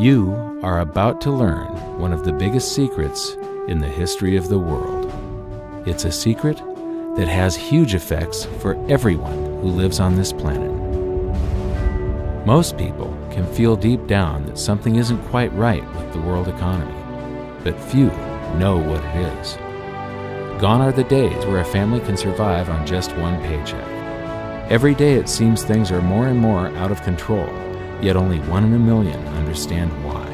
You are about to learn one of the biggest secrets in the history of the world. It's a secret that has huge effects for everyone who lives on this planet. Most people can feel deep down that something isn't quite right with the world economy, but few know what it is. Gone are the days where a family can survive on just one paycheck. Every day it seems things are more and more out of control, yet only 1 in a million understand why.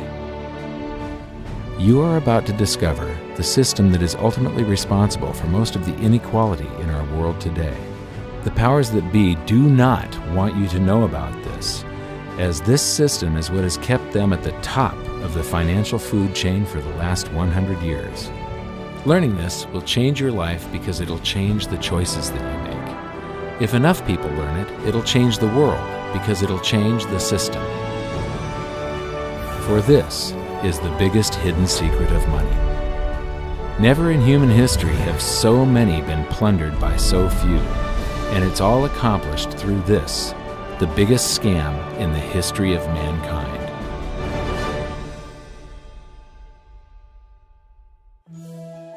You are about to discover the system that is ultimately responsible for most of the inequality in our world today. The powers that be do not want you to know about this, as this system is what has kept them at the top of the financial food chain for the last 100 years. Learning this will change your life because it'll change the choices that you make. If enough people learn it, it'll change the world because it'll change the system. For this is the biggest hidden secret of money. Never in human history have so many been plundered by so few, and it's all accomplished through this, the biggest scam in the history of mankind.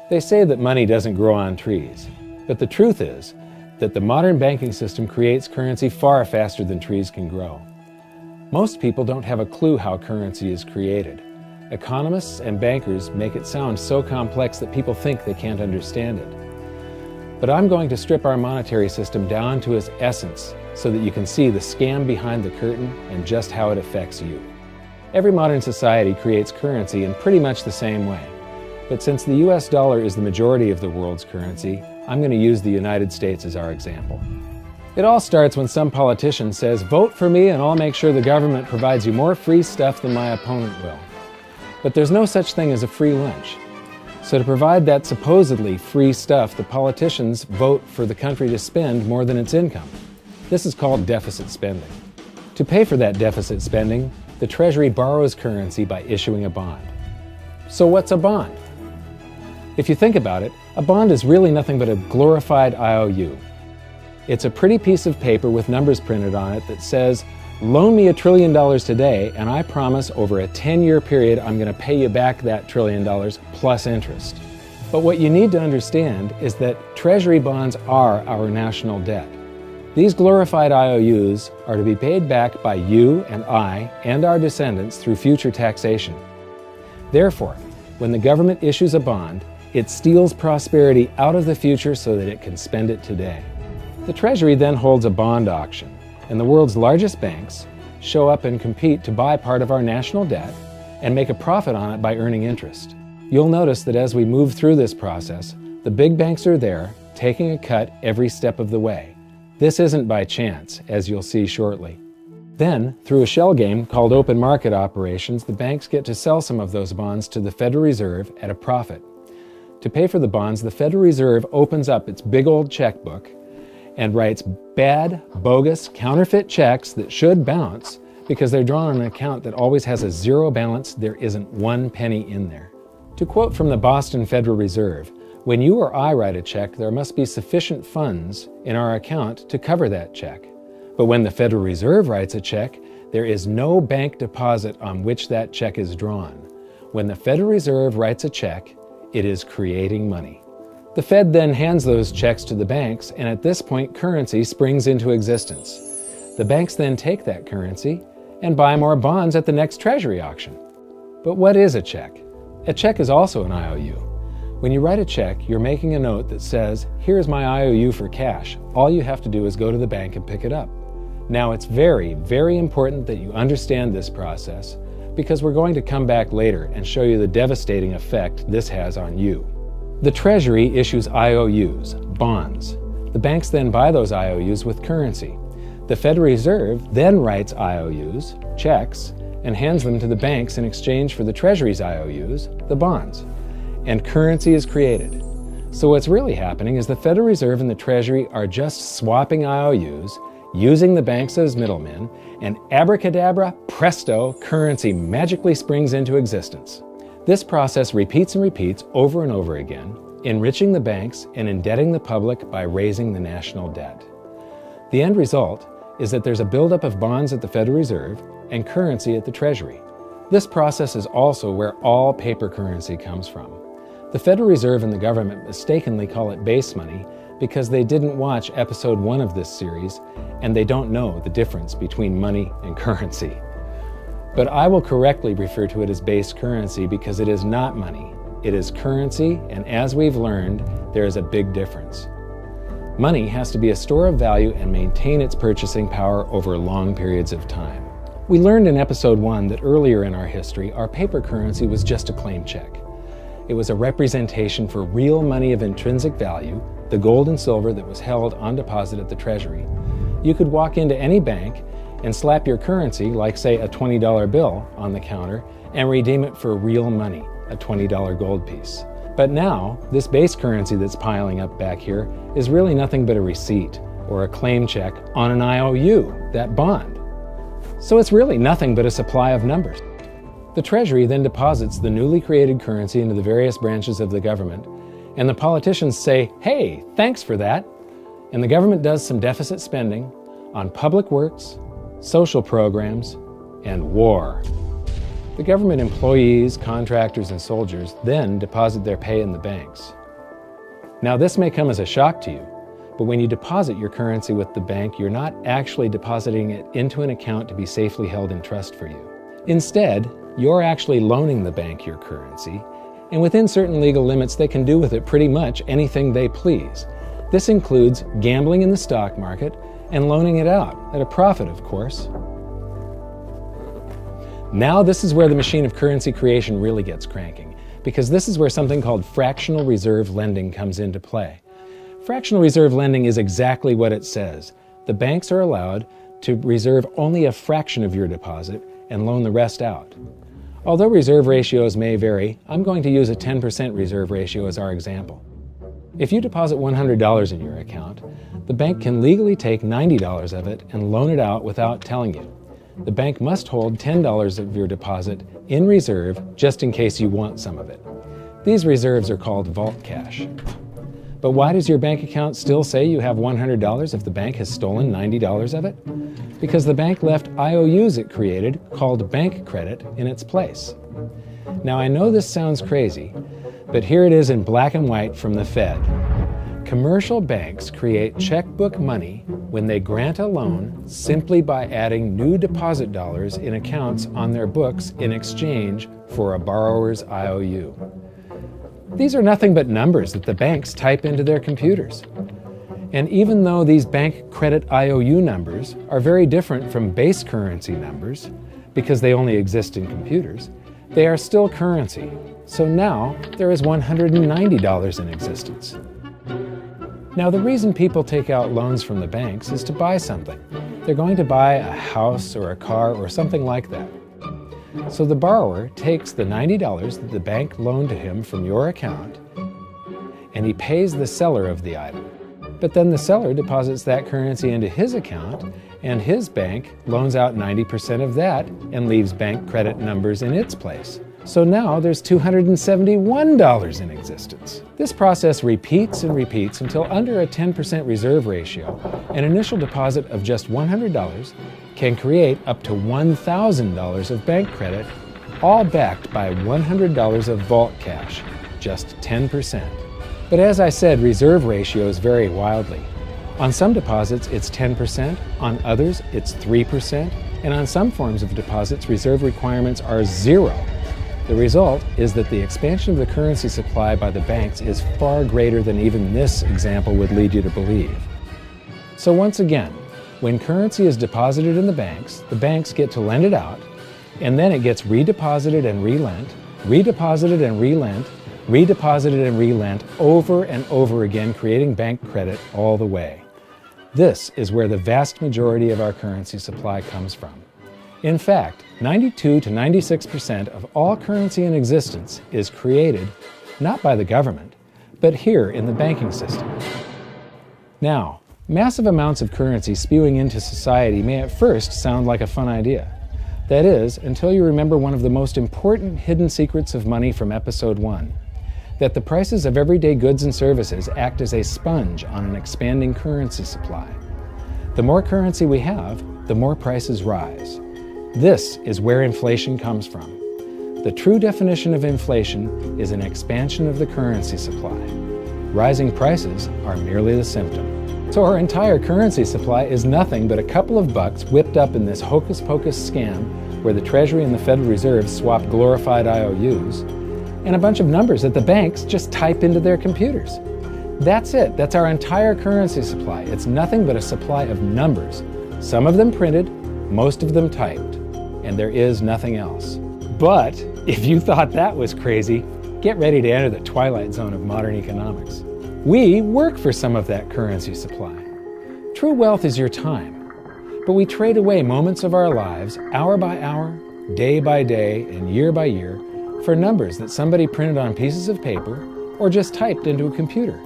They say that money doesn't grow on trees, but the truth is that the modern banking system creates currency far faster than trees can grow. Most people don't have a clue how currency is created. Economists and bankers make it sound so complex that people think they can't understand it. But I'm going to strip our monetary system down to its essence so that you can see the scam behind the curtain and just how it affects you. Every modern society creates currency in pretty much the same way. But since the US dollar is the majority of the world's currency, I'm going to use the United States as our example. It all starts when some politician says, "Vote for me and I'll make sure the government provides you more free stuff than my opponent will." But there's no such thing as a free lunch. So to provide that supposedly free stuff, the politicians vote for the country to spend more than its income. This is called deficit spending. To pay for that deficit spending, the Treasury borrows currency by issuing a bond. So what's a bond? If you think about it, a bond is really nothing but a glorified IOU. It's a pretty piece of paper with numbers printed on it that says, "Loan me $1 trillion today, and I promise over a 10-year period I'm going to pay you back that $1 trillion plus interest." But what you need to understand is that Treasury bonds are our national debt. These glorified IOUs are to be paid back by you and I and our descendants through future taxation. Therefore, when the government issues a bond, it steals prosperity out of the future so that it can spend it today. The Treasury then holds a bond auction, and the world's largest banks show up and compete to buy part of our national debt and make a profit on it by earning interest. You'll notice that as we move through this process, the big banks are there, taking a cut every step of the way. This isn't by chance, as you'll see shortly. Then, through a shell game called open market operations, the banks get to sell some of those bonds to the Federal Reserve at a profit. To pay for the bonds, the Federal Reserve opens up its big old checkbook and writes bad, bogus, counterfeit checks that should bounce because they're drawn on an account that always has a zero balance. There isn't 1 penny in there. To quote from the Boston Federal Reserve, "When you or I write a check, there must be sufficient funds in our account to cover that check. But when the Federal Reserve writes a check, there is no bank deposit on which that check is drawn. When the Federal Reserve writes a check, it is creating money." The Fed then hands those checks to the banks, and at this point, currency springs into existence. The banks then take that currency and buy more bonds at the next Treasury auction. But what is a check? A check is also an IOU. When you write a check, you're making a note that says, "Here's my IOU for cash. All you have to do is go to the bank and pick it up." Now, it's very, very important that you understand this process because we're going to come back later and show you the devastating effect this has on you. The Treasury issues IOUs, bonds. The banks then buy those IOUs with currency. The Federal Reserve then writes IOUs, checks, and hands them to the banks in exchange for the Treasury's IOUs, the bonds. And currency is created. So what's really happening is the Federal Reserve and the Treasury are just swapping IOUs, using the banks as middlemen, and abracadabra, presto, currency magically springs into existence. This process repeats and repeats over and over again, enriching the banks and indebting the public by raising the national debt. The end result is that there's a buildup of bonds at the Federal Reserve and currency at the Treasury. This process is also where all paper currency comes from. The Federal Reserve and the government mistakenly call it base money because they didn't watch episode 1 of this series and they don't know the difference between money and currency. But I will correctly refer to it as base currency because it is not money. It is currency, and as we've learned, there is a big difference. Money has to be a store of value and maintain its purchasing power over long periods of time. We learned in episode 1 that earlier in our history, our paper currency was just a claim check. It was a representation for real money of intrinsic value, the gold and silver that was held on deposit at the Treasury. You could walk into any bank and slap your currency, like say a $20 bill, on the counter and redeem it for real money, a $20 gold piece. But now, this base currency that's piling up back here is really nothing but a receipt or a claim check on an IOU, that bond. So it's really nothing but a supply of numbers. The Treasury then deposits the newly created currency into the various branches of the government, and the politicians say, "Hey, thanks for that." And the government does some deficit spending on public works, social programs, and war. The government employees, contractors, and soldiers then deposit their pay in the banks. Now, this may come as a shock to you, but when you deposit your currency with the bank, you're not actually depositing it into an account to be safely held in trust for you. Instead, you're actually loaning the bank your currency, and within certain legal limits, they can do with it pretty much anything they please. This includes gambling in the stock market and loaning it out, at a profit, of course. Now this is where the machine of currency creation really gets cranking, because this is where something called fractional reserve lending comes into play. Fractional reserve lending is exactly what it says. The banks are allowed to reserve only a fraction of your deposit and loan the rest out. Although reserve ratios may vary, I'm going to use a 10% reserve ratio as our example. If you deposit $100 in your account, the bank can legally take $90 of it and loan it out without telling you. The bank must hold $10 of your deposit in reserve just in case you want some of it. These reserves are called vault cash. But why does your bank account still say you have $100 if the bank has stolen $90 of it? Because the bank left IOUs it created, called bank credit, in its place. Now I know this sounds crazy, but here it is in black and white from the Fed. Commercial banks create checkbook money when they grant a loan simply by adding new deposit dollars in accounts on their books in exchange for a borrower's IOU. These are nothing but numbers that the banks type into their computers. And even though these bank credit IOU numbers are very different from base currency numbers, because they only exist in computers, they are still currency. So now there is $190 in existence. Now the reason people take out loans from the banks is to buy something. They're going to buy a house or a car or something like that. So the borrower takes the $90 that the bank loaned to him from your account, and he pays the seller of the item. But then the seller deposits that currency into his account, and his bank loans out 90% of that and leaves bank credit numbers in its place. So now there's $271 in existence. This process repeats and repeats until under a 10% reserve ratio, an initial deposit of just $100 can create up to $1,000 of bank credit, all backed by $100 of vault cash, just 10%. But as I said, reserve ratios vary wildly. On some deposits, it's 10%, on others, it's 3%, and on some forms of deposits, reserve requirements are 0. The result is that the expansion of the currency supply by the banks is far greater than even this example would lead you to believe. So once again, when currency is deposited in the banks get to lend it out, and then it gets redeposited and relent, redeposited and relent, redeposited and relent over and over again, creating bank credit all the way. This is where the vast majority of our currency supply comes from. In fact, 92 to 96% of all currency in existence is created not by the government, but here in the banking system. Now, massive amounts of currency spewing into society may at first sound like a fun idea. That is, until you remember one of the most important hidden secrets of money from episode 1, that the prices of everyday goods and services act as a sponge on an expanding currency supply. The more currency we have, the more prices rise. This is where inflation comes from. The true definition of inflation is an expansion of the currency supply. Rising prices are merely the symptom. So our entire currency supply is nothing but a couple of bucks whipped up in this hocus-pocus scam where the Treasury and the Federal Reserve swap glorified IOUs, and a bunch of numbers that the banks just type into their computers. That's it. That's our entire currency supply. It's nothing but a supply of numbers. Some of them printed, most of them typed, and there is nothing else. But if you thought that was crazy, get ready to enter the twilight zone of modern economics. We work for some of that currency supply. True wealth is your time, but we trade away moments of our lives, hour by hour, day by day, and year by year, for numbers that somebody printed on pieces of paper or just typed into a computer.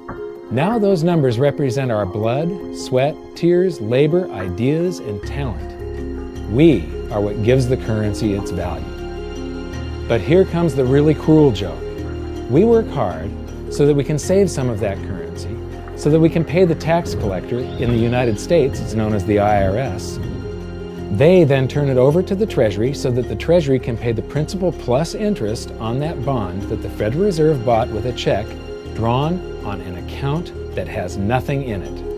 Now those numbers represent our blood, sweat, tears, labor, ideas, and talent. We are what gives the currency its value. But here comes the really cruel joke. We work hard so that we can save some of that currency, so that we can pay the tax collector. In the United States, it's known as the IRS. They then turn it over to the Treasury so that the Treasury can pay the principal plus interest on that bond that the Federal Reserve bought with a check drawn on an account that has nothing in it.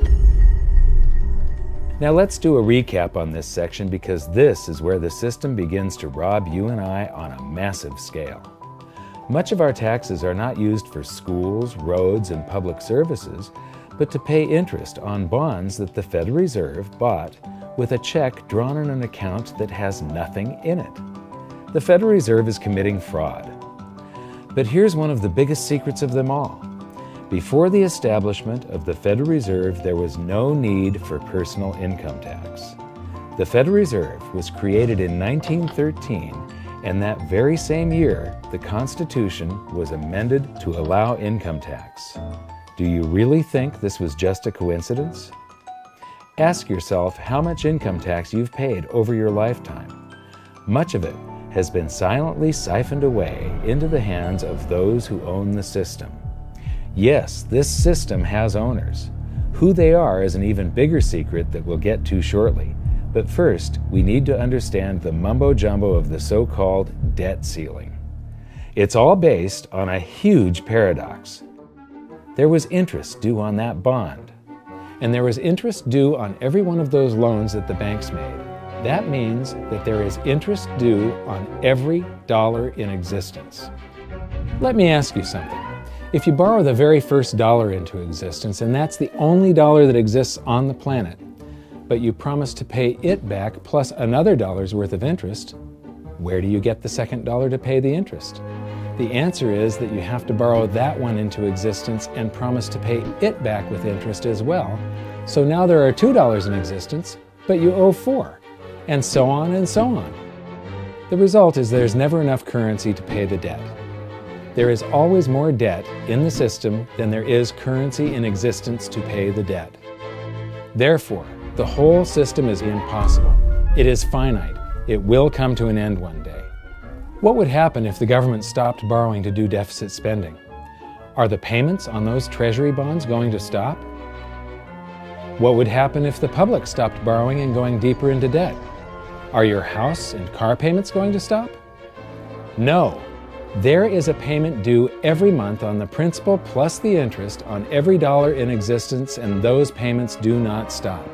Now let's do a recap on this section, because this is where the system begins to rob you and I on a massive scale. Much of our taxes are not used for schools, roads, and public services, but to pay interest on bonds that the Federal Reserve bought with a check drawn on an account that has nothing in it. The Federal Reserve is committing fraud. But here's one of the biggest secrets of them all. Before the establishment of the Federal Reserve, there was no need for personal income tax. The Federal Reserve was created in 1913, and that very same year, the Constitution was amended to allow income tax. Do you really think this was just a coincidence? Ask yourself how much income tax you've paid over your lifetime. Much of it has been silently siphoned away into the hands of those who own the system. Yes, this system has owners. Who they are is an even bigger secret that we'll get to shortly. But first, we need to understand the mumbo-jumbo of the so-called debt ceiling. It's all based on a huge paradox. There was interest due on that bond, and there was interest due on every one of those loans that the banks made. That means that there is interest due on every dollar in existence. Let me ask you something. If you borrow the very first dollar into existence, and that's the only dollar that exists on the planet, but you promise to pay it back plus another dollar's worth of interest, where do you get the second dollar to pay the interest? The answer is that you have to borrow that one into existence and promise to pay it back with interest as well. So now there are $2 in existence, but you owe $4, and so on and so on. The result is there's never enough currency to pay the debt. There is always more debt in the system than there is currency in existence to pay the debt. Therefore, the whole system is impossible. It is finite. It will come to an end one day. What would happen if the government stopped borrowing to do deficit spending? Are the payments on those Treasury bonds going to stop? What would happen if the public stopped borrowing and going deeper into debt? Are your house and car payments going to stop? No. There is a payment due every month on the principal plus the interest on every dollar in existence, and those payments do not stop.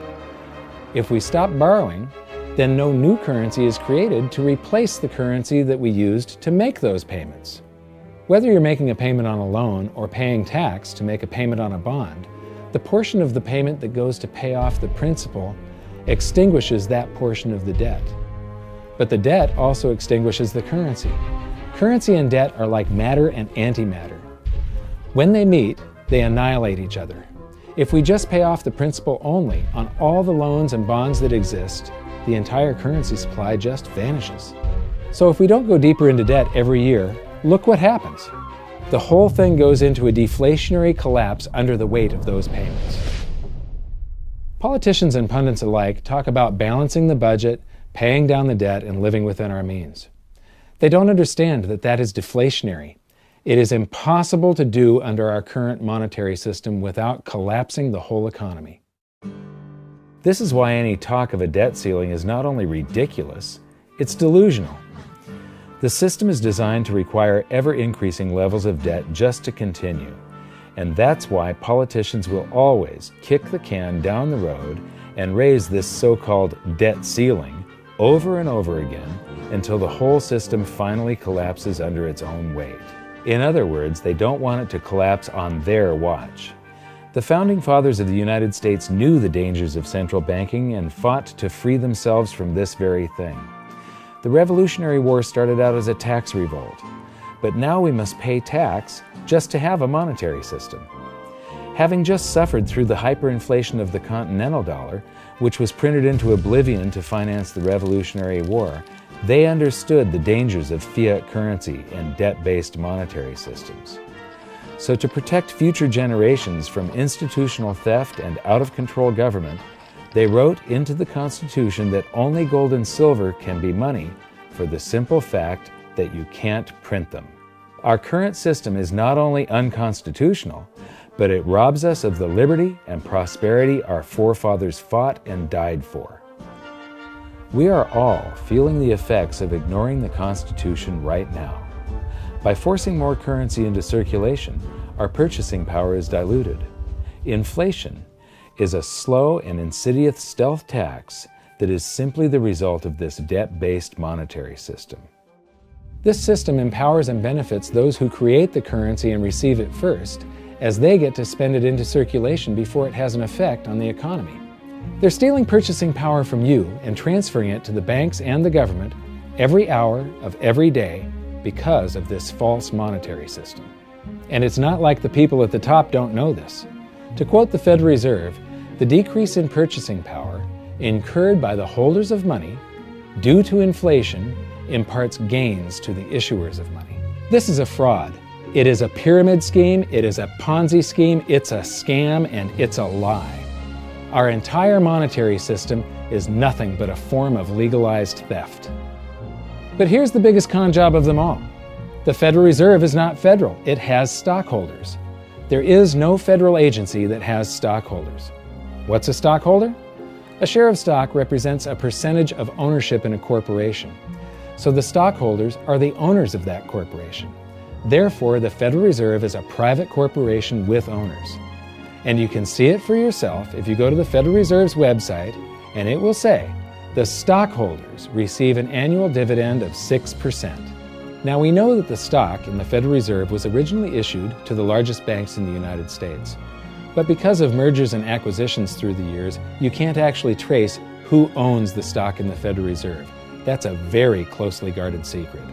If we stop borrowing, then no new currency is created to replace the currency that we used to make those payments. Whether you're making a payment on a loan or paying tax to make a payment on a bond, the portion of the payment that goes to pay off the principal extinguishes that portion of the debt. But the debt also extinguishes the currency. Currency and debt are like matter and antimatter. When they meet, they annihilate each other. If we just pay off the principal only on all the loans and bonds that exist, the entire currency supply just vanishes. So if we don't go deeper into debt every year, look what happens. The whole thing goes into a deflationary collapse under the weight of those payments. Politicians and pundits alike talk about balancing the budget, paying down the debt, and living within our means. They don't understand that that is deflationary. It is impossible to do under our current monetary system without collapsing the whole economy. This is why any talk of a debt ceiling is not only ridiculous, it's delusional. The system is designed to require ever-increasing levels of debt just to continue. And that's why politicians will always kick the can down the road and raise this so-called debt ceiling over and over again until the whole system finally collapses under its own weight. In other words, they don't want it to collapse on their watch. The Founding Fathers of the United States knew the dangers of central banking and fought to free themselves from this very thing. The Revolutionary War started out as a tax revolt, but now we must pay tax just to have a monetary system. Having just suffered through the hyperinflation of the continental dollar, which was printed into oblivion to finance the Revolutionary War, they understood the dangers of fiat currency and debt-based monetary systems. So to protect future generations from institutional theft and out-of-control government, they wrote into the Constitution that only gold and silver can be money for the simple fact that you can't print them. Our current system is not only unconstitutional, but it robs us of the liberty and prosperity our forefathers fought and died for. We are all feeling the effects of ignoring the Constitution right now. By forcing more currency into circulation, our purchasing power is diluted. Inflation is a slow and insidious stealth tax that is simply the result of this debt-based monetary system. This system empowers and benefits those who create the currency and receive it first, as they get to spend it into circulation before it has an effect on the economy. They're stealing purchasing power from you and transferring it to the banks and the government every hour of every day because of this false monetary system. And it's not like the people at the top don't know this. To quote the Federal Reserve, the decrease in purchasing power incurred by the holders of money due to inflation imparts gains to the issuers of money. This is a fraud. It is a pyramid scheme, it is a Ponzi scheme, it's a scam, and it's a lie. Our entire monetary system is nothing but a form of legalized theft. But here's the biggest con job of them all. The Federal Reserve is not federal, it has stockholders. There is no federal agency that has stockholders. What's a stockholder? A share of stock represents a percentage of ownership in a corporation. So the stockholders are the owners of that corporation. Therefore, the Federal Reserve is a private corporation with owners. And you can see it for yourself if you go to the Federal Reserve's website, and it will say, the stockholders receive an annual dividend of 6%. Now we know that the stock in the Federal Reserve was originally issued to the largest banks in the United States. But because of mergers and acquisitions through the years, you can't actually trace who owns the stock in the Federal Reserve. That's a very closely guarded secret.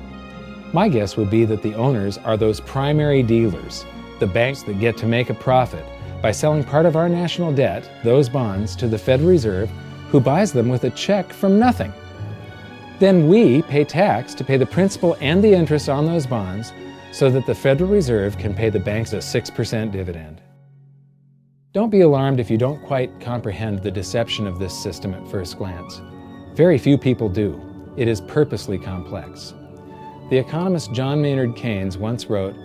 My guess would be that the owners are those primary dealers, the banks that get to make a profit by selling part of our national debt, those bonds, to the Federal Reserve, who buys them with a check from nothing. Then we pay tax to pay the principal and the interest on those bonds so that the Federal Reserve can pay the banks a 6% dividend. Don't be alarmed if you don't quite comprehend the deception of this system at first glance. Very few people do. It is purposely complex. The economist John Maynard Keynes once wrote,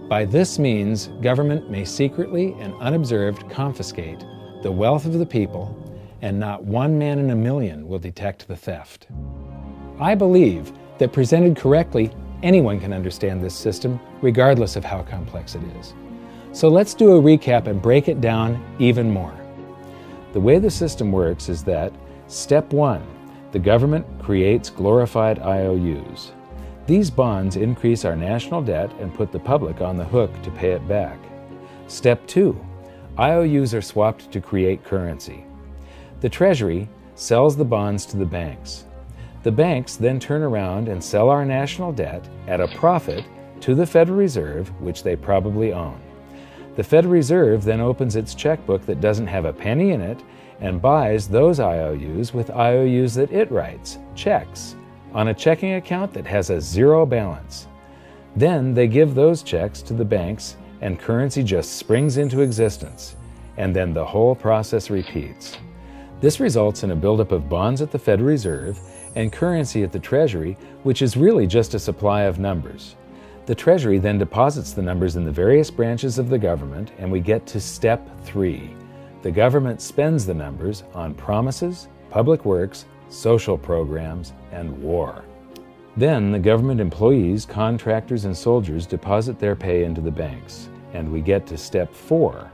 "By this means, government may secretly and unobserved confiscate the wealth of the people, and not one man in a million will detect the theft." I believe that presented correctly, anyone can understand this system, regardless of how complex it is. So let's do a recap and break it down even more. The way the system works is that, step 1, the government creates glorified IOUs. These bonds increase our national debt and put the public on the hook to pay it back. Step 2, IOUs are swapped to create currency. The Treasury sells the bonds to the banks. The banks then turn around and sell our national debt at a profit to the Federal Reserve, which they probably own. The Federal Reserve then opens its checkbook that doesn't have a penny in it and buys those IOUs with IOUs that it writes, checks, on a checking account that has a zero balance. Then they give those checks to the banks and currency just springs into existence, and then the whole process repeats. This results in a buildup of bonds at the Federal Reserve and currency at the Treasury, which is really just a supply of numbers. The Treasury then deposits the numbers in the various branches of the government, and we get to step 3. The government spends the numbers on promises, public works, social programs, and war. Then the government employees, contractors, and soldiers deposit their pay into the banks. And we get to step 4,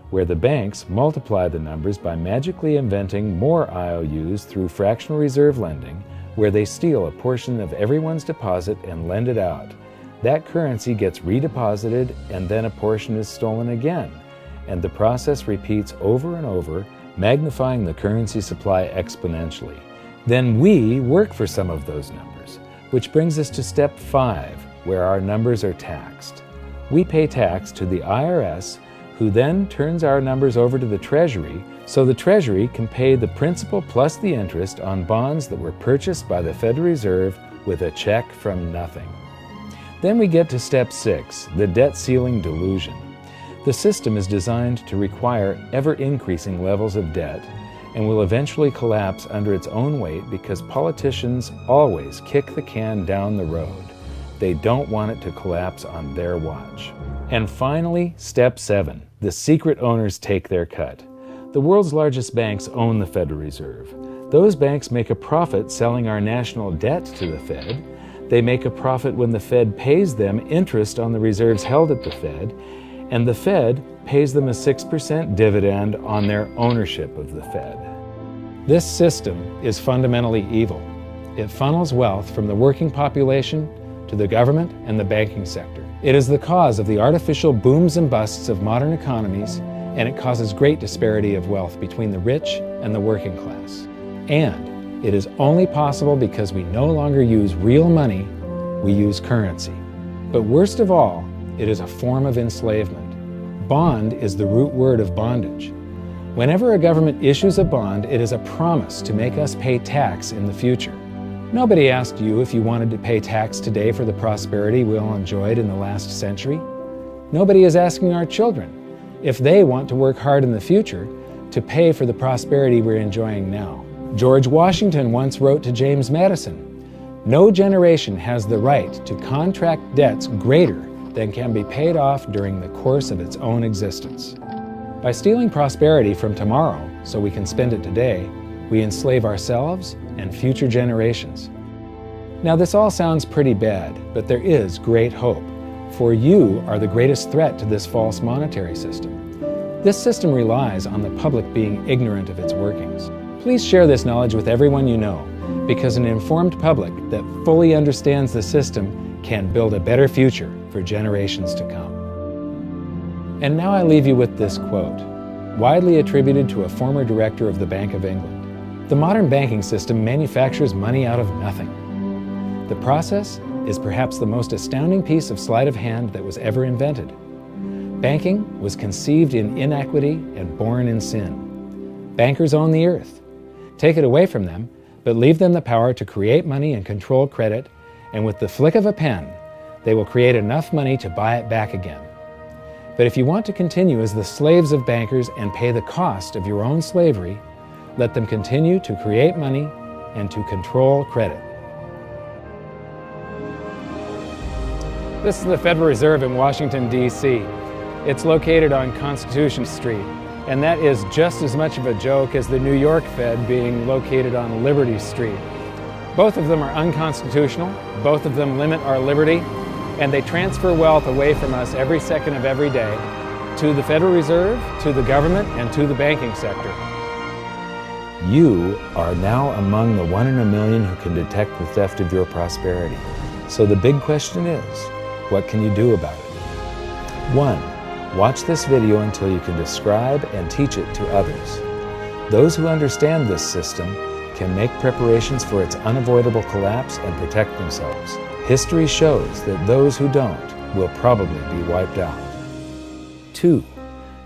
where the banks multiply the numbers by magically inventing more IOUs through fractional reserve lending, where they steal a portion of everyone's deposit and lend it out. That currency gets redeposited, and then a portion is stolen again. And the process repeats over and over, magnifying the currency supply exponentially. Then we work for some of those numbers, which brings us to step 5, where our numbers are taxed. We pay tax to the IRS, who then turns our numbers over to the Treasury, so the Treasury can pay the principal plus the interest on bonds that were purchased by the Federal Reserve with a check from nothing. Then we get to step 6, the debt ceiling delusion. The system is designed to require ever-increasing levels of debt and will eventually collapse under its own weight because politicians always kick the can down the road. They don't want it to collapse on their watch. And finally, step 7, the secret owners take their cut. The world's largest banks own the Federal Reserve. Those banks make a profit selling our national debt to the Fed. They make a profit when the Fed pays them interest on the reserves held at the Fed, and the Fed pays them a 6% dividend on their ownership of the Fed. This system is fundamentally evil. It funnels wealth from the working population to the government and the banking sector. It is the cause of the artificial booms and busts of modern economies, and it causes great disparity of wealth between the rich and the working class. And it is only possible because we no longer use real money, we use currency. But worst of all, it is a form of enslavement. Bond is the root word of bondage. Whenever a government issues a bond, it is a promise to make us pay tax in the future. Nobody asked you if you wanted to pay tax today for the prosperity we all enjoyed in the last century. Nobody is asking our children if they want to work hard in the future to pay for the prosperity we're enjoying now. George Washington once wrote to James Madison, "No generation has the right to contract debts greater than can be paid off during the course of its own existence." By stealing prosperity from tomorrow so we can spend it today, we enslave ourselves and future generations. Now this all sounds pretty bad, but there is great hope, for you are the greatest threat to this false monetary system. This system relies on the public being ignorant of its workings. Please share this knowledge with everyone you know, because an informed public that fully understands the system can build a better future for generations to come. And now I leave you with this quote, widely attributed to a former director of the Bank of England. "The modern banking system manufactures money out of nothing. The process is perhaps the most astounding piece of sleight of hand that was ever invented. Banking was conceived in inequity and born in sin. Bankers own the earth. Take it away from them, but leave them the power to create money and control credit, and with the flick of a pen, they will create enough money to buy it back again. But if you want to continue as the slaves of bankers and pay the cost of your own slavery, let them continue to create money and to control credit." This is the Federal Reserve in Washington, D.C. It's located on Constitution Street, and that is just as much of a joke as the New York Fed being located on Liberty Street. Both of them are unconstitutional, both of them limit our liberty, and they transfer wealth away from us every second of every day to the Federal Reserve, to the government, and to the banking sector. You are now among the 1 in a million who can detect the theft of your prosperity. So the big question is, what can you do about it? 1. Watch this video until you can describe and teach it to others. Those who understand this system can make preparations for its unavoidable collapse and protect themselves. History shows that those who don't will probably be wiped out. 2.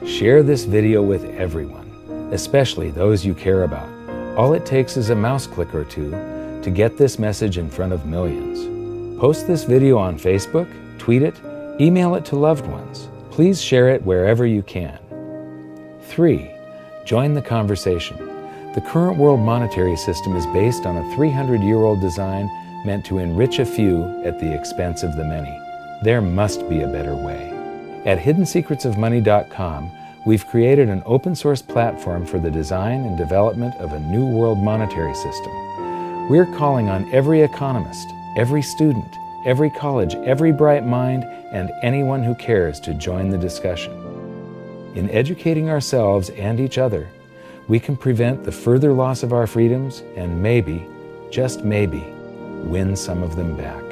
Share this video with everyone, especially those you care about. All it takes is a mouse click or two to get this message in front of millions. Post this video on Facebook, tweet it, email it to loved ones. Please share it wherever you can. 3. Join the conversation. The current world monetary system is based on a 300-year-old design meant to enrich a few at the expense of the many. There must be a better way. At hiddensecretsofmoney.com, we've created an open-source platform for the design and development of a new world monetary system. We're calling on every economist, every student, every college, every bright mind, and anyone who cares to join the discussion. In educating ourselves and each other, we can prevent the further loss of our freedoms and maybe, just maybe, win some of them back.